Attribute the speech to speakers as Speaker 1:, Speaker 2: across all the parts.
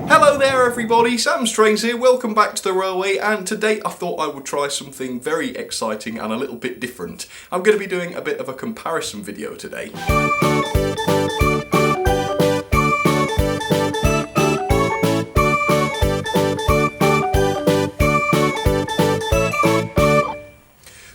Speaker 1: Hello there everybody, Sam Strains here, welcome back to the Railway, and today I thought I would try something very exciting and a little bit different. I'm going to be doing a bit of a comparison video today.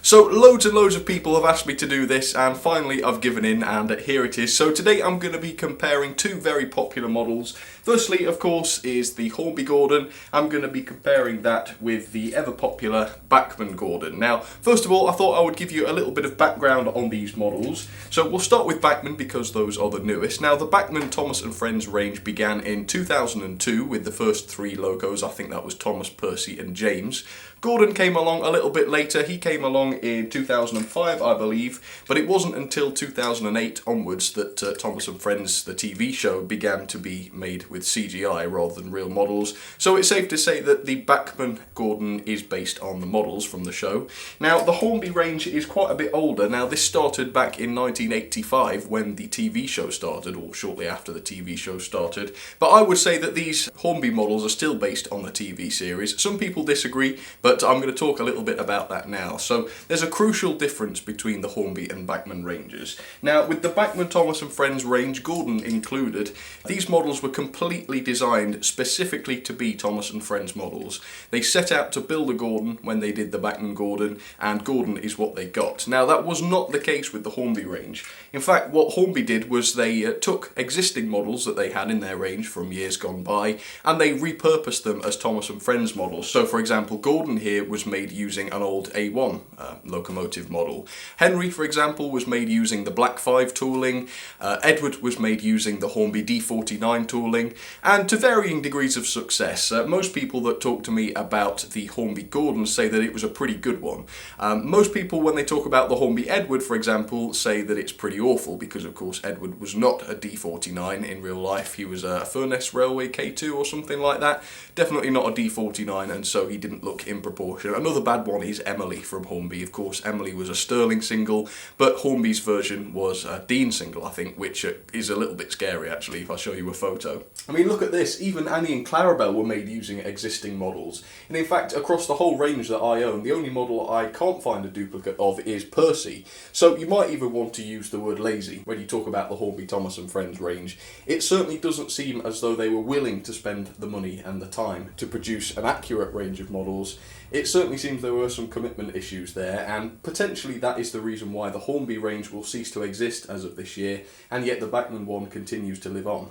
Speaker 1: So loads and loads of people have asked me to do this, and finally I've given in, and here it is. So today I'm going to be comparing two very popular models. Firstly, of course, is the Hornby Gordon. I'm going to be comparing that with the ever popular Bachmann Gordon. Now, first of all, I thought I would give you a little bit of background on these models. So we'll start with Bachmann because those are the newest. Now, the Bachmann Thomas & Friends range began in 2002 with the first three logos. I think that was Thomas, Percy and James. Gordon came along a little bit later. He came along in 2005, I believe, but it wasn't until 2008 onwards that Thomas & Friends, the TV show, began to be made with CGI rather than real models. So it's safe to say that the Bachmann Gordon is based on the models from the show. Now, the Hornby range is quite a bit older. Now, this started back in 1985 when the TV show started, or shortly after the TV show started. But I would say that these Hornby models are still based on the TV series. Some people disagree, but I'm going to talk a little bit about that now. So there's a crucial difference between the Hornby and Bachmann ranges. Now, with the Bachmann Thomas & Friends range, Gordon included, these models were completely designed specifically to be Thomas & Friends models. They set out to build a Gordon when they did the Bachmann Gordon, and Gordon is what they got. Now, that was not the case with the Hornby range. In fact, what Hornby did was they took existing models that they had in their range from years gone by, and they repurposed them as Thomas & Friends models. So, for example, Gordon here was made using an old A1 locomotive model. Henry, for example, was made using the Black 5 tooling. Edward was made using the Hornby D49 tooling, and to varying degrees of success. Most people that talk to me about the Hornby Gordon say that it was a pretty good one. Most people, when they talk about the Hornby Edward, for example, say that it's pretty awful because, of course, Edward was not a D49 in real life. He was a Furness Railway K2 or something like that. Definitely not a D49, and so he didn't look in proportion. Another bad one is Emily from Hornby. Of course, Emily was a Stirling single, but Hornby's version was a Dean single, I think, which is a little bit scary, actually, if I show you a photo. I mean, look at this. Even Annie and Clarabelle were made using existing models. And in fact, across the whole range that I own, the only model I can't find a duplicate of is Percy. So you might even want to use the word lazy when you talk about the Hornby Thomas & Friends range. It certainly doesn't seem as though they were willing to spend the money and the time to produce an accurate range of models. It certainly seems there were some commitment issues there, and potentially that is the reason why the Hornby range will cease to exist as of this year, and yet the Bachmann one continues to live on.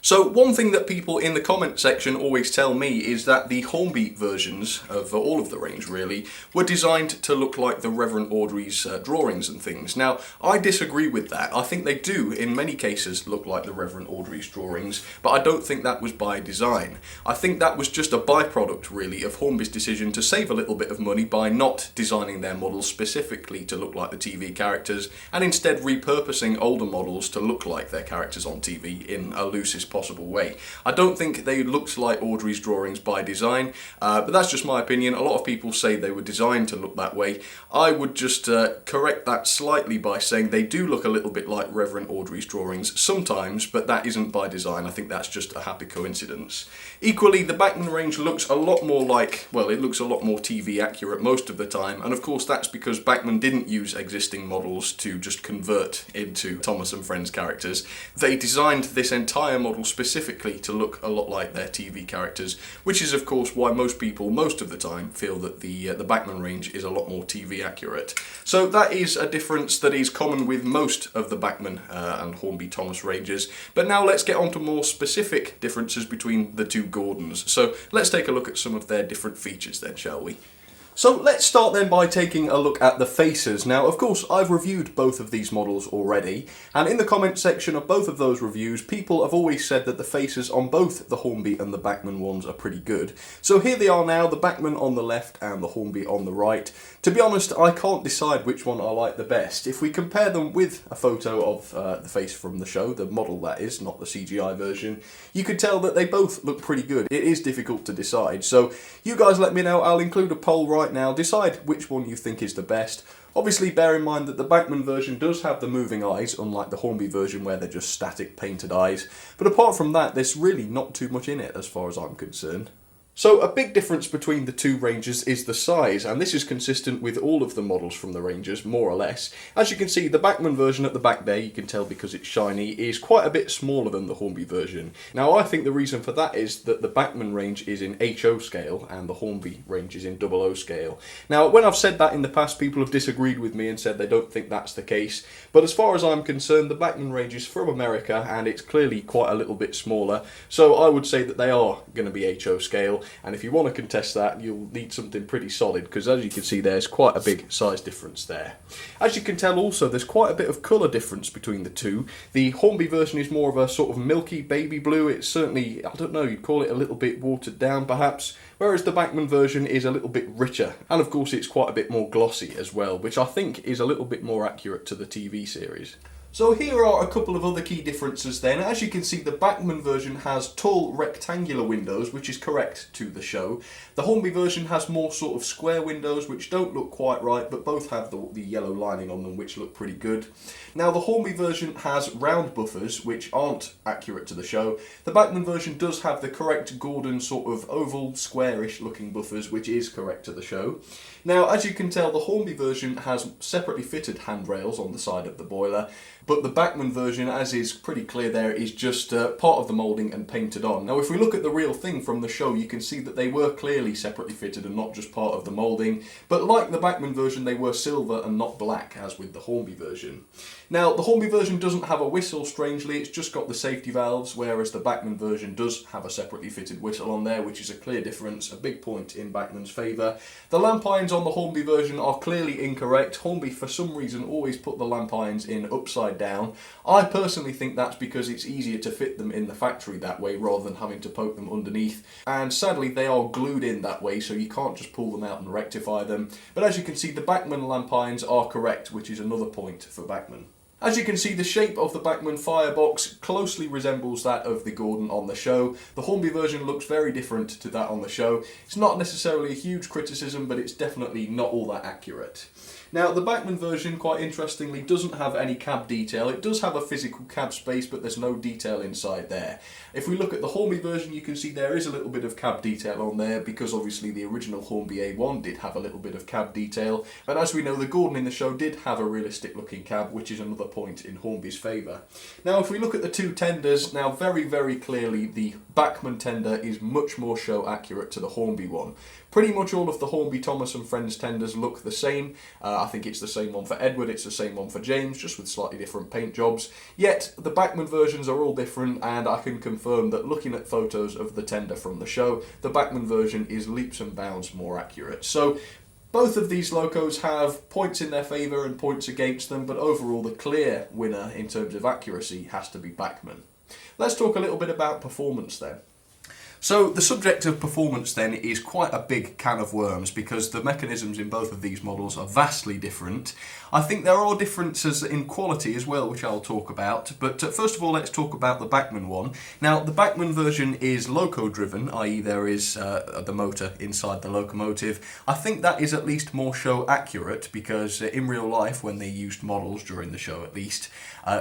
Speaker 1: So one thing that people in the comment section always tell me is that the Hornby versions of all of the range really were designed to look like the Reverend Audrey's drawings and things. Now, I disagree with that. I think they do in many cases look like the Reverend Audrey's drawings, but I don't think that was by design. I think that was just a byproduct really of Hornby's decision to save a little bit of money by not designing their models specifically to look like the TV characters, and instead repurposing older models to look like their characters on TV in a loosest possible way. I don't think they looked like Audrey's drawings by design, but that's just my opinion. A lot of people say they were designed to look that way. I would just correct that slightly by saying they do look a little bit like Reverend Audrey's drawings sometimes, but that isn't by design. I think that's just a happy coincidence. Equally, the Bachmann range looks a lot more like, well, it looks a lot more TV accurate most of the time, and of course that's because Bachmann didn't use existing models to just convert into Thomas & Friends characters. They designed this entire model specifically to look a lot like their TV characters, which is of course why most people, most of the time, feel that the Bachmann range is a lot more TV accurate. So that is a difference that is common with most of the Bachmann and Hornby Thomas ranges. But now let's get on to more specific differences between the two Gordons. So let's take a look at some of their different features then, shall we? So let's start then by taking a look at the faces. Now, of course, I've reviewed both of these models already, and in the comment section of both of those reviews, people have always said that the faces on both the Hornby and the Bachmann ones are pretty good. So here they are now, the Bachmann on the left and the Hornby on the right. To be honest, I can't decide which one I like the best. If we compare them with a photo of the face from the show, the model that is, not the CGI version, you could tell that they both look pretty good. It is difficult to decide, so you guys let me know. I'll include a poll right right now, decide which one you think is the best. Obviously bear in mind that the Bachmann version does have the moving eyes, unlike the Hornby version where they're just static painted eyes. But apart from that, there's really not too much in it as far as I'm concerned. So a big difference between the two ranges is the size, and this is consistent with all of the models from the ranges, more or less. As you can see, the Bachmann version at the back there, you can tell because it's shiny, is quite a bit smaller than the Hornby version. Now I think the reason for that is that the Bachmann range is in HO scale and the Hornby range is in 00 scale. Now when I've said that in the past, people have disagreed with me and said they don't think that's the case, but as far as I'm concerned, the Bachmann range is from America and it's clearly quite a little bit smaller, so I would say that they are going to be HO scale. And if you want to contest that, you'll need something pretty solid, because as you can see there's quite a big size difference there. As you can tell also, there's quite a bit of colour difference between the two. The Hornby version is more of a sort of milky baby blue. It's certainly, I don't know, you'd call it a little bit watered down perhaps, whereas the Bachmann version is a little bit richer. And of course it's quite a bit more glossy as well, which I think is a little bit more accurate to the TV series. So here are a couple of other key differences then. As you can see, the Bachmann version has tall rectangular windows, which is correct to the show. The Hornby version has more sort of square windows, which don't look quite right, but both have the yellow lining on them, which look pretty good. Now the Hornby version has round buffers, which aren't accurate to the show. The Bachmann version does have the correct Gordon sort of oval, squarish looking buffers, which is correct to the show. Now, as you can tell, the Hornby version has separately fitted handrails on the side of the boiler, but the Bachmann version, as is pretty clear there, is just part of the moulding and painted on. Now if we look at the real thing from the show, you can see that they were clearly separately fitted and not just part of the moulding, but like the Bachmann version they were silver and not black as with the Hornby version. Now the Hornby version doesn't have a whistle, strangely, it's just got the safety valves, whereas the Bachmann version does have a separately fitted whistle on there, which is a clear difference, a big point in Bachmann's favour. The lamp irons on the Hornby version are clearly incorrect. Hornby for some reason always put the lamp irons in upside down. I personally think that's because it's easier to fit them in the factory that way rather than having to poke them underneath, and sadly they are glued in that way, so you can't just pull them out and rectify them. But as you can see, the Bachmann lamp irons are correct, which is another point for Bachmann. As you can see, the shape of the Bachmann firebox closely resembles that of the Gordon on the show. The Hornby version looks very different to that on the show. It's not necessarily a huge criticism, but it's definitely not all that accurate. Now the Bachmann version, quite interestingly, doesn't have any cab detail. It does have a physical cab space, but there's no detail inside there. If we look at the Hornby version, you can see there is a little bit of cab detail on there, because obviously the original Hornby A1 did have a little bit of cab detail, but as we know, the Gordon in the show did have a realistic looking cab, which is another point in Hornby's favour. Now if we look at the two tenders, now very clearly the Bachmann tender is much more show accurate to the Hornby one. Pretty much all of the Hornby, Thomas and Friends tenders look the same. I think it's the same one for Edward, it's the same one for James, just with slightly different paint jobs. Yet the Bachmann versions are all different, and I can confirm that looking at photos of the tender from the show, the Bachmann version is leaps and bounds more accurate. So both of these locos have points in their favour and points against them, but overall the clear winner in terms of accuracy has to be Bachmann. Let's talk a little bit about performance then. So the subject of performance then is quite a big can of worms, because the mechanisms in both of these models are vastly different. I think there are differences in quality as well, which I'll talk about, but first of all let's talk about the Bachmann one. Now the Bachmann version is loco driven, i.e. there is the motor inside the locomotive. I think that is at least more show accurate, because in real life, when they used models during the show at least,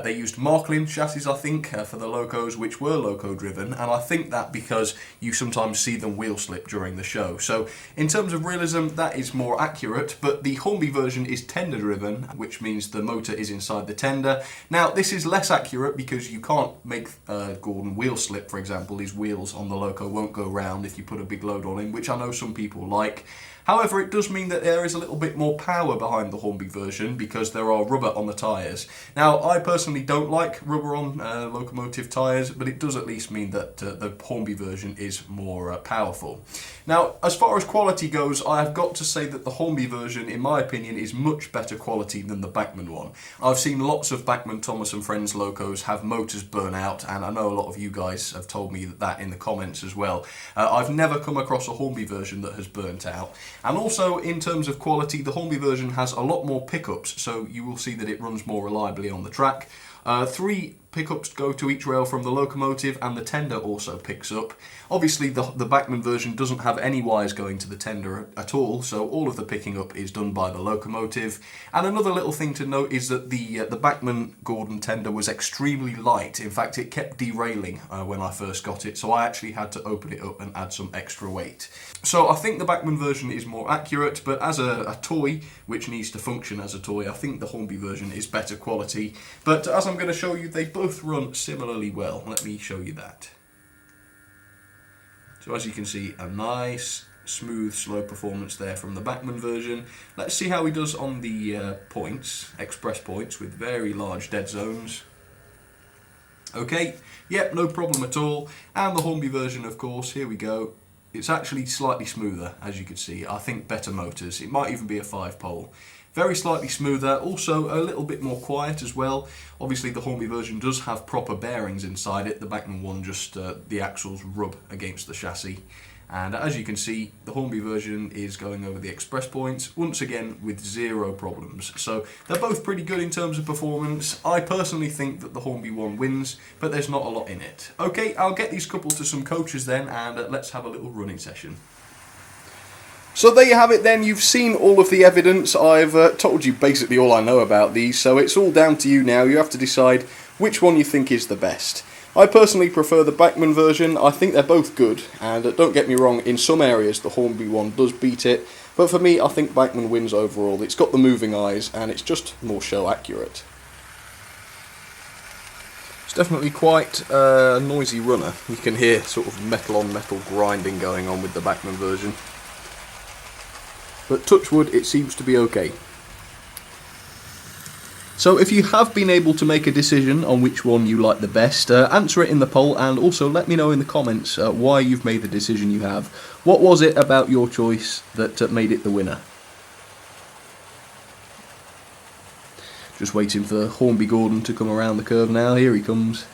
Speaker 1: they used Marklin chassis, I think, for the locos, which were loco driven, and I think that because you sometimes see them wheel slip during the show. So in terms of realism, that is more accurate, but the Hornby version is tender driven, which means the motor is inside the tender. Now this is less accurate because you can't make Gordon wheel slip, for example. His wheels on the loco won't go round if you put a big load on him, which I know some people like. However, it does mean that there is a little bit more power behind the Hornby version because there are rubber on the tyres. Now, I personally don't like rubber on locomotive tyres, but it does at least mean that the Hornby version is more powerful. Now, as far as quality goes, I have got to say that the Hornby version, in my opinion, is much better quality than the Bachmann one. I've seen lots of Bachmann, Thomas and Friends locos have motors burn out, and I know a lot of you guys have told me that in the comments as well. I've never come across a Hornby version that has burnt out. And also, in terms of quality, the Hornby version has a lot more pickups, so you will see that it runs more reliably on the track. 3 pickups go to each rail from the locomotive, and the tender also picks up. Obviously the Bachmann version doesn't have any wires going to the tender at all, so all of the picking up is done by the locomotive. And another little thing to note is that the Bachmann Gordon tender was extremely light. In fact, it kept derailing when I first got it, so I actually had to open it up and add some extra weight. So I think the Bachmann version is more accurate, but as a toy, which needs to function as a toy, I think the Hornby version is better quality. But as I'm going to show you, they both run similarly well. Let me show you that. So as you can see, a nice, smooth, slow performance there from the Bachmann version. Let's see how he does on the points, express points, with very large dead zones. Okay, yep, no problem at all. And the Hornby version, of course, here we go. It's actually slightly smoother, as you can see. I think better motors. It might even be a 5-pole. Very slightly smoother, also a little bit more quiet as well. Obviously the Hornby version does have proper bearings inside it. The Bachmann one just, the axles rub against the chassis. And as you can see, the Hornby version is going over the express points, once again with zero problems. So they're both pretty good in terms of performance. I personally think that the Hornby one wins, but there's not a lot in it. Okay, I'll get these couple to some coaches then, and let's have a little running session. So there you have it then, you've seen all of the evidence. I've told you basically all I know about these, so it's all down to you now. You have to decide which one you think is the best. I personally prefer the Bachmann version. I think they're both good, and don't get me wrong, in some areas the Hornby one does beat it, but for me I think Bachmann wins overall. It's got the moving eyes and it's just more show accurate. It's definitely quite a noisy runner. You can hear sort of metal on metal grinding going on with the Bachmann version. But touch wood, it seems to be okay. So if you have been able to make a decision on which one you like the best, answer it in the poll, and also let me know in the comments why you've made the decision you have. What was it about your choice that made it the winner? Just waiting for Hornby Gordon to come around the curve now. Here he comes.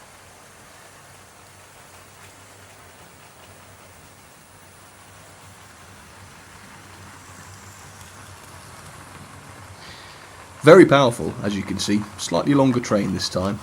Speaker 1: Very powerful, as you can see. Slightly longer train this time.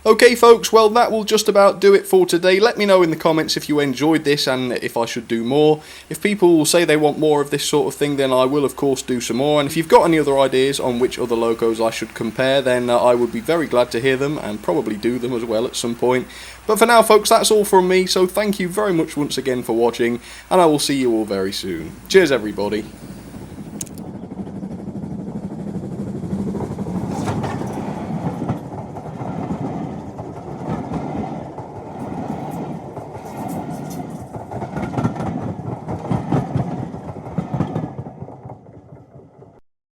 Speaker 1: Okay folks, well that will just about do it for today. Let me know in the comments if you enjoyed this and if I should do more. If people say they want more of this sort of thing, then I will of course do some more. And if you've got any other ideas on which other locos I should compare, then I would be very glad to hear them and probably do them as well at some point. But for now folks, that's all from me, so thank you very much once again for watching, and I will see you all very soon. Cheers everybody.